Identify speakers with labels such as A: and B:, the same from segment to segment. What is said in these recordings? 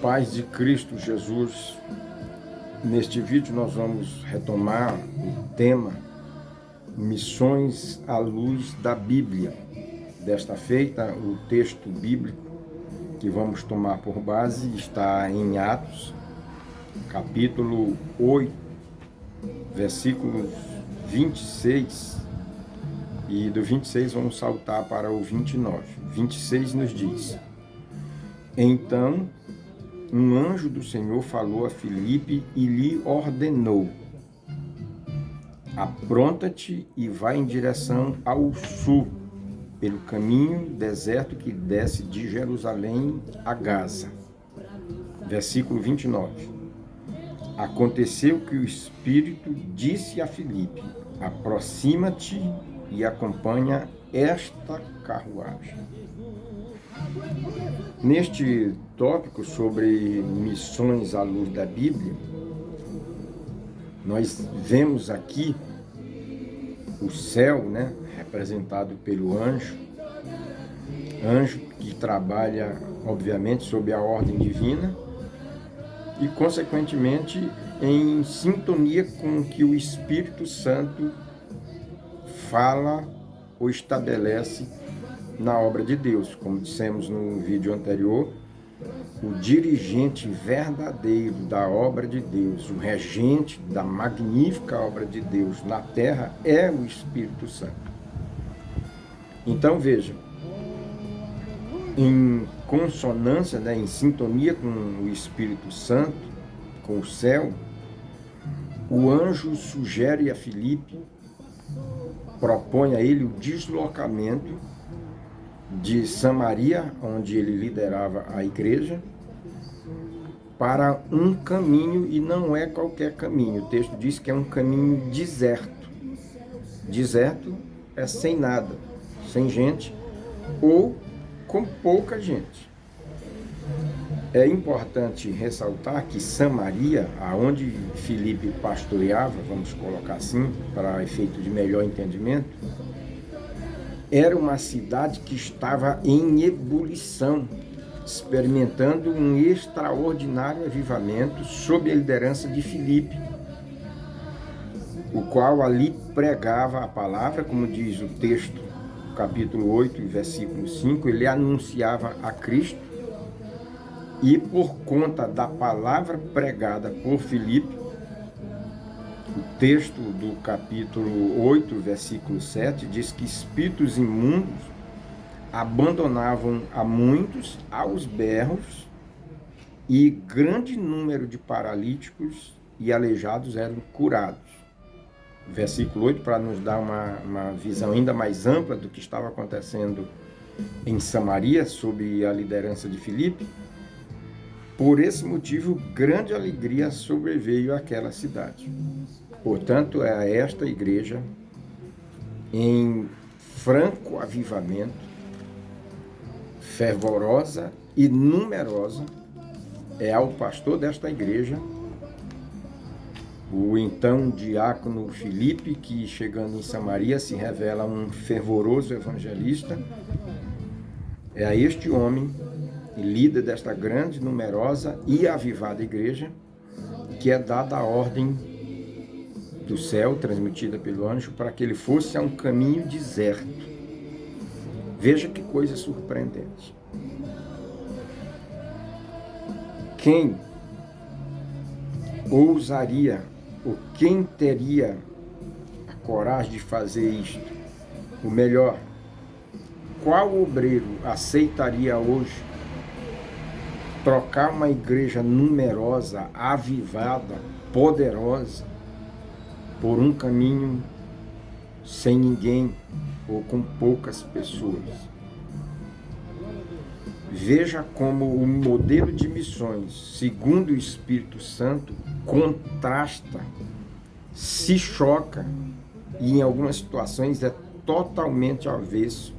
A: paz de Cristo Jesus. Neste vídeo nós vamos retomar o tema Missões à luz da Bíblia. Desta feita, o texto bíblico que vamos tomar por base está em Atos, capítulo 8, versículos 26, e do 26 vamos saltar para o 29. 26 nos diz: Então, um anjo do Senhor falou a Filipe e lhe ordenou: apronta-te e vai em direção ao sul, pelo caminho deserto que desce de Jerusalém a Gaza. Versículo 29. Aconteceu que o Espírito disse a Filipe: aproxima-te e acompanha esta carruagem. Neste tópico sobre missões à luz da Bíblia, nós vemos aqui o céu, representado pelo anjo que trabalha, obviamente, sob a ordem divina e, consequentemente, em sintonia com o que o Espírito Santo fala ou estabelece na obra de Deus. Como dissemos no vídeo anterior, o dirigente verdadeiro da obra de Deus, o regente da magnífica obra de Deus na terra é o Espírito Santo. Então veja, em consonância, em sintonia com o Espírito Santo, com o céu, o anjo sugere a Filipe, propõe a ele o deslocamento de Samaria, onde ele liderava a igreja, para um caminho, e não é qualquer caminho. O texto diz que é um caminho deserto. Deserto é sem nada, sem gente, ou com pouca gente. É importante ressaltar que Samaria, aonde Filipe pastoreava, vamos colocar assim, para efeito de melhor entendimento, era uma cidade que estava em ebulição, experimentando um extraordinário avivamento sob a liderança de Filipe, o qual ali pregava a palavra, como diz o texto, capítulo 8, versículo 5, ele anunciava a Cristo, e por conta da palavra pregada por Filipe, o texto do capítulo 8, versículo 7, diz que espíritos imundos abandonavam a muitos aos berros e grande número de paralíticos e aleijados eram curados. Versículo 8, para nos dar uma visão ainda mais ampla do que estava acontecendo em Samaria, sob a liderança de Filipe. Por esse motivo, grande alegria sobreveio àquela cidade. Portanto, é esta igreja, em franco avivamento, fervorosa e numerosa, é ao pastor desta igreja, o então diácono Filipe, que chegando em Samaria se revela um fervoroso evangelista. É a este homem, líder desta grande, numerosa e avivada igreja, que é dada a ordem do céu, transmitida pelo anjo, para que ele fosse a um caminho deserto. Veja que coisa surpreendente. Quem ousaria, ou quem teria a coragem de fazer isto? O melhor, qual obreiro aceitaria hoje trocar uma igreja numerosa, avivada, poderosa, por um caminho sem ninguém ou com poucas pessoas? Veja como o modelo de missões, segundo o Espírito Santo, contrasta, se choca e em algumas situações é totalmente avesso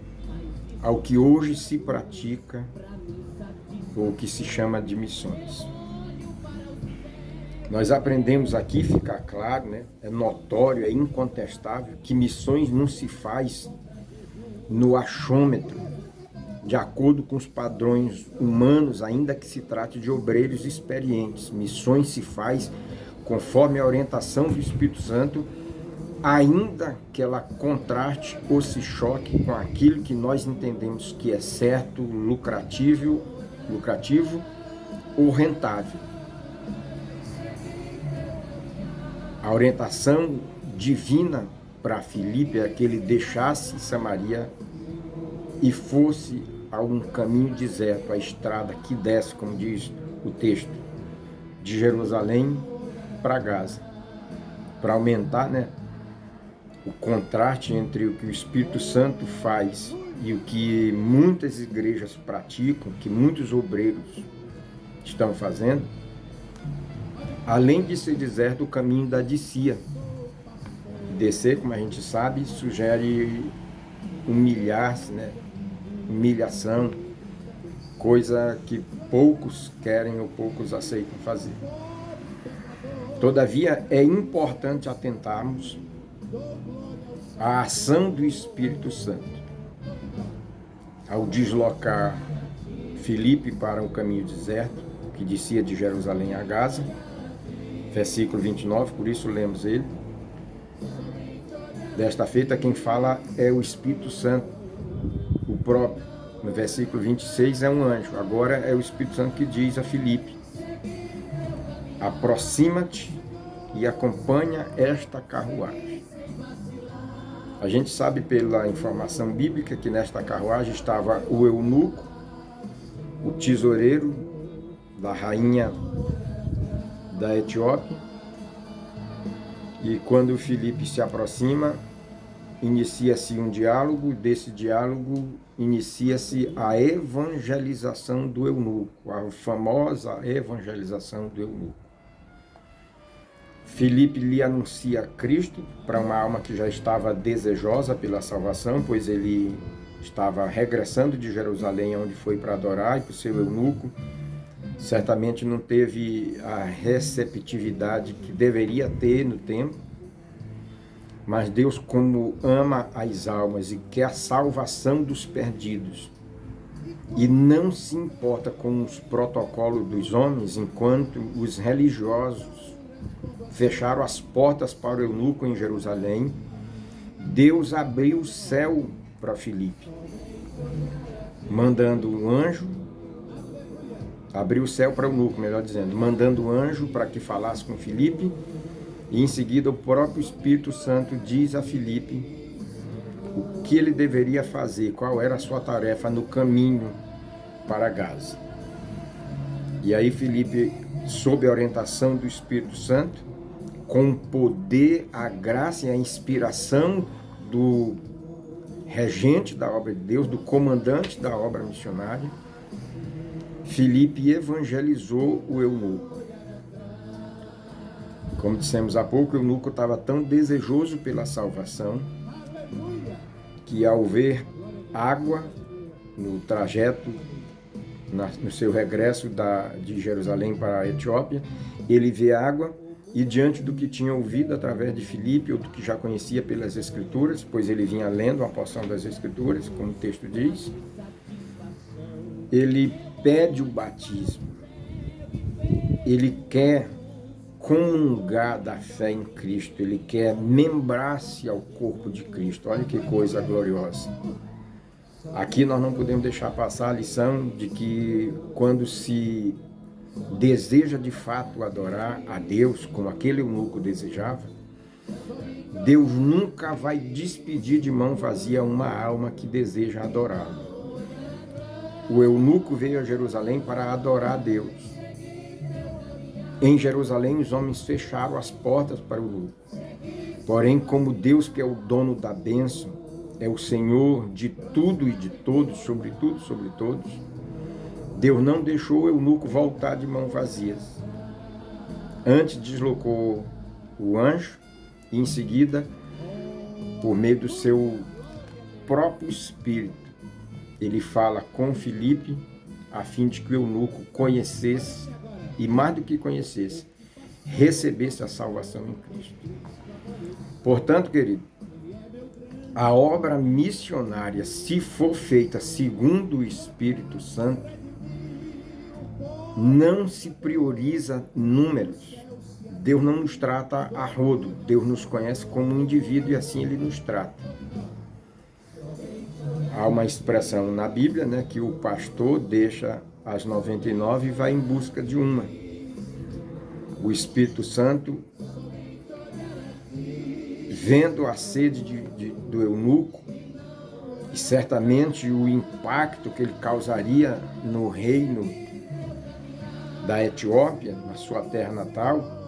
A: ao que hoje se pratica ou que se chama de missões. Nós aprendemos aqui, fica claro, é notório, é incontestável, que missões não se faz no achômetro, de acordo com os padrões humanos, ainda que se trate de obreiros experientes. Missões se faz conforme a orientação do Espírito Santo, ainda que ela contraste ou se choque com aquilo que nós entendemos que é certo, lucrativo ou rentável. A orientação divina para Filipe é que ele deixasse Samaria e fosse a um caminho deserto, a estrada que desce, como diz o texto, de Jerusalém para Gaza, para aumentar, o contraste entre o que o Espírito Santo faz e o que muitas igrejas praticam, que muitos obreiros estão fazendo. Além de ser deserto, o caminho da descia. Descer, como a gente sabe, sugere humilhar-se, humilhação, coisa que poucos querem ou poucos aceitam fazer. Todavia, é importante atentarmos à ação do Espírito Santo. Ao deslocar Filipe para o caminho deserto, que descia de Jerusalém a Gaza, versículo 29, por isso lemos ele. Desta feita, quem fala é o Espírito Santo, o próprio. No versículo 26 é um anjo. Agora é o Espírito Santo que diz a Filipe: aproxima-te e acompanha esta carruagem. A gente sabe pela informação bíblica que nesta carruagem estava o eunuco, o tesoureiro da rainha da Etiópia. E quando Filipe se aproxima, inicia-se um diálogo. Desse diálogo inicia-se a evangelização do eunuco, a famosa evangelização do eunuco. Filipe lhe anuncia Cristo para uma alma que já estava desejosa pela salvação, pois ele estava regressando de Jerusalém, onde foi para adorar, e por seu eunuco certamente não teve a receptividade que deveria ter no tempo. Mas Deus, como ama as almas e quer a salvação dos perdidos, e não se importa com os protocolos dos homens, enquanto os religiosos fecharam as portas para o eunuco em Jerusalém, Deus abriu o céu para Filipe, mandando um anjo, abriu o céu para o eunuco, melhor dizendo, mandando um anjo para que falasse com Filipe, e em seguida o próprio Espírito Santo diz a Filipe o que ele deveria fazer, qual era a sua tarefa no caminho para Gaza. E aí Filipe, sob a orientação do Espírito Santo, com o poder, a graça e a inspiração do regente da obra de Deus, do comandante da obra missionária, Filipe evangelizou o eunuco. Como dissemos há pouco, o eunuco estava tão desejoso pela salvação que, ao ver água no trajeto, no seu regresso de Jerusalém para a Etiópia, ele vê água e, diante do que tinha ouvido através de Filipe, ou do que já conhecia pelas Escrituras, pois ele vinha lendo uma porção das Escrituras, como o texto diz, ele pede o batismo. Ele quer comungar da fé em Cristo, ele quer membrar-se ao corpo de Cristo. Olha que coisa gloriosa. Aqui nós não podemos deixar passar a lição de que quando se deseja de fato adorar a Deus, como aquele eunuco desejava, Deus nunca vai despedir de mão vazia uma alma que deseja adorá-lo. O eunuco veio a Jerusalém para adorar a Deus. Em Jerusalém, os homens fecharam as portas para o eunuco. Porém, como Deus, que é o dono da bênção, é o Senhor de tudo e de todos, sobre tudo, sobre todos, Deus não deixou o eunuco voltar de mãos vazias. Antes deslocou o anjo e, em seguida, por meio do seu próprio Espírito, ele fala com Filipe, a fim de que o eunuco conhecesse, e mais do que conhecesse, recebesse a salvação em Cristo. Portanto, querido, a obra missionária, se for feita segundo o Espírito Santo, não se prioriza números. Deus não nos trata a rodo, Deus nos conhece como um indivíduo e assim Ele nos trata. Há uma expressão na Bíblia, né, que o pastor deixa as 99 e vai em busca de uma. O Espírito Santo, vendo a sede do eunuco, e certamente o impacto que ele causaria no reino da Etiópia, na sua terra natal,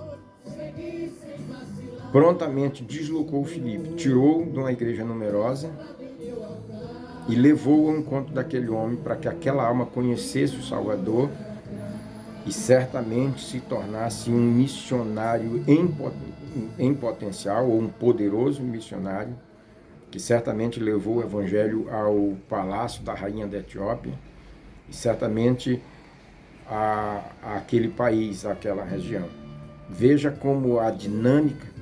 A: prontamente deslocou Filipe, tirou-o de uma igreja numerosa e levou-o ao encontro daquele homem para que aquela alma conhecesse o Salvador e certamente se tornasse um missionário em potencial, ou um poderoso missionário, que certamente levou o evangelho ao palácio da rainha da Etiópia e certamente àquele país, àquela região. Veja como a dinâmica,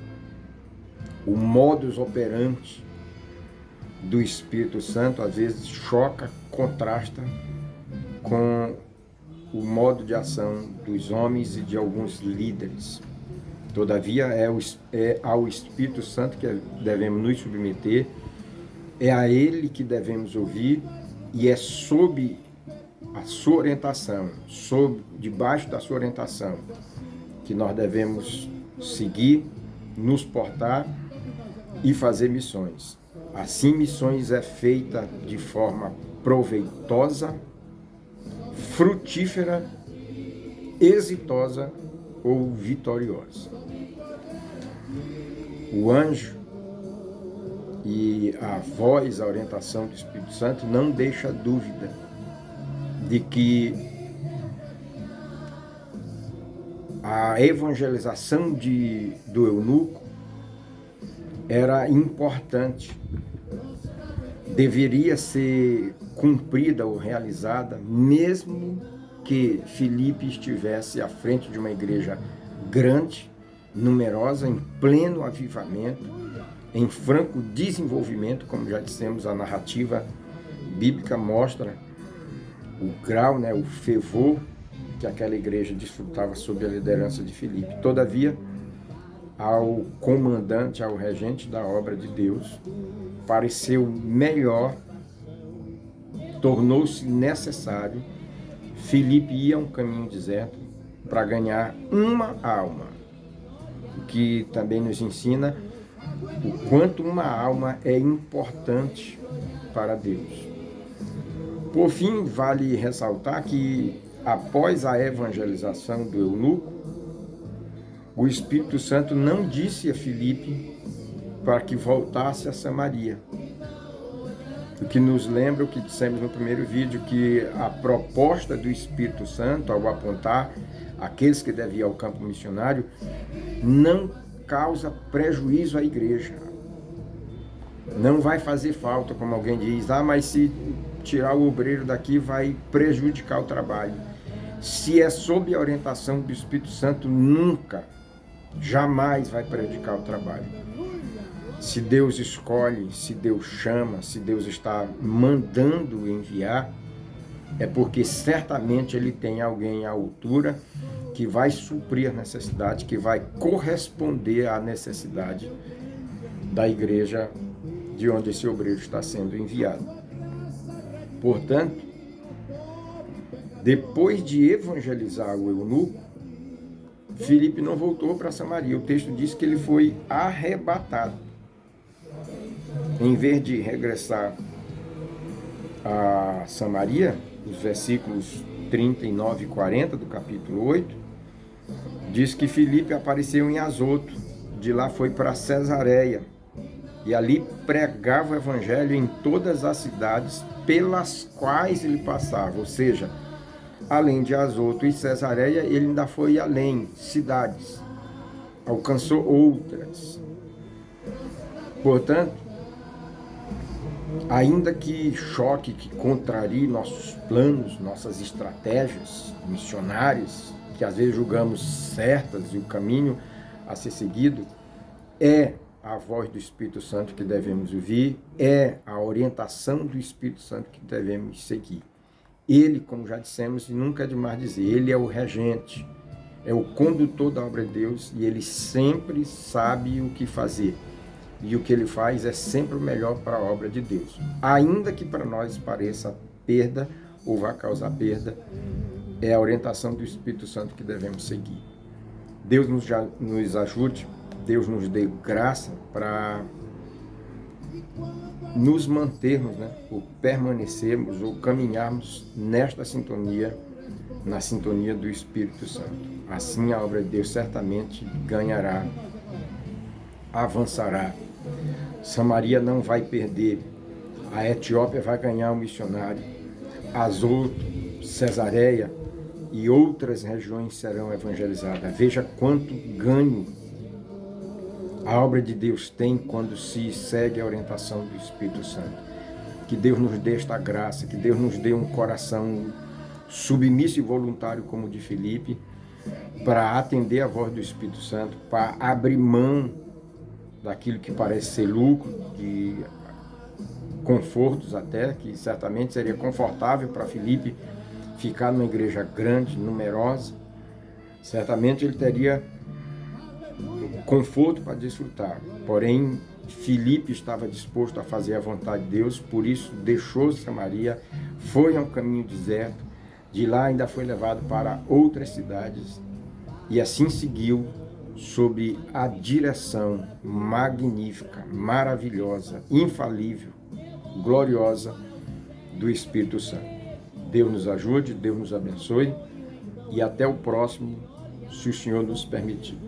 A: o modus operandi do Espírito Santo às vezes choca, contrasta com o modo de ação dos homens e de alguns líderes. Todavia, é ao Espírito Santo que devemos nos submeter, é a Ele que devemos ouvir e é sob a sua orientação, debaixo da sua orientação, que nós devemos seguir, nos portar e fazer missões. Assim, missões é feita de forma proveitosa, frutífera, exitosa ou vitoriosa. O anjo e a voz, a orientação do Espírito Santo não deixa dúvida de que a evangelização do eunuco era importante, deveria ser cumprida ou realizada, mesmo que Filipe estivesse à frente de uma igreja grande, numerosa, em pleno avivamento, em franco desenvolvimento, como já dissemos, a narrativa bíblica mostra o grau, né, o fervor que aquela igreja desfrutava sob a liderança de Filipe. Todavia, ao comandante, ao regente da obra de Deus, pareceu melhor, tornou-se necessário Filipe ir a um caminho deserto para ganhar uma alma, o que também nos ensina o quanto uma alma é importante para Deus. Por fim, vale ressaltar que após a evangelização do eunuco, o Espírito Santo não disse a Filipe para que voltasse a Samaria. O que nos lembra o que dissemos no primeiro vídeo, que a proposta do Espírito Santo, ao apontar aqueles que devem ir ao campo missionário, não causa prejuízo à igreja. Não vai fazer falta, como alguém diz, mas se tirar o obreiro daqui vai prejudicar o trabalho. Se é sob a orientação do Espírito Santo, nunca, jamais vai prejudicar o trabalho. Se Deus escolhe, se Deus chama, se Deus está mandando enviar, é porque certamente Ele tem alguém à altura que vai suprir a necessidade, que vai corresponder à necessidade da igreja de onde esse obreiro está sendo enviado. Portanto, depois de evangelizar o eunuco, Filipe não voltou para Samaria. O texto diz que ele foi arrebatado. Em vez de regressar a Samaria, os versículos 39 e 40 do capítulo 8, diz que Filipe apareceu em Azoto, de lá foi para Cesareia, e ali pregava o evangelho em todas as cidades pelas quais ele passava, ou seja, além de Azoto e Cesareia, ele ainda foi além, cidades, alcançou outras. Portanto, ainda que choque, que contrarie nossos planos, nossas estratégias missionárias, que às vezes julgamos certas e o caminho a ser seguido, é a voz do Espírito Santo que devemos ouvir, é a orientação do Espírito Santo que devemos seguir. Ele, como já dissemos, e nunca é demais dizer, ele é o regente, é o condutor da obra de Deus e ele sempre sabe o que fazer. E o que ele faz é sempre o melhor para a obra de Deus. Ainda que para nós pareça perda ou vá causar perda, é a orientação do Espírito Santo que devemos seguir. Deus nos ajude, Deus nos dê graça para nos mantermos, ou permanecermos, ou caminharmos nesta sintonia, na sintonia do Espírito Santo. Assim a obra de Deus certamente ganhará, avançará. Samaria não vai perder, a Etiópia vai ganhar um missionário, Azoto, Cesareia e outras regiões serão evangelizadas. Veja quanto ganho a obra de Deus tem quando se segue a orientação do Espírito Santo. Que Deus nos dê esta graça, que Deus nos dê um coração submisso e voluntário como o de Filipe, para atender a voz do Espírito Santo, para abrir mão daquilo que parece ser lucro, de confortos até, que certamente seria confortável para Filipe ficar numa igreja grande, numerosa. Certamente ele teria conforto para desfrutar. Porém, Filipe estava disposto a fazer a vontade de Deus, por isso deixou Samaria, foi a um caminho deserto, de lá ainda foi levado para outras cidades e assim seguiu sob a direção magnífica, maravilhosa, infalível, gloriosa do Espírito Santo. Deus nos ajude, Deus nos abençoe e até o próximo, se o Senhor nos permitir.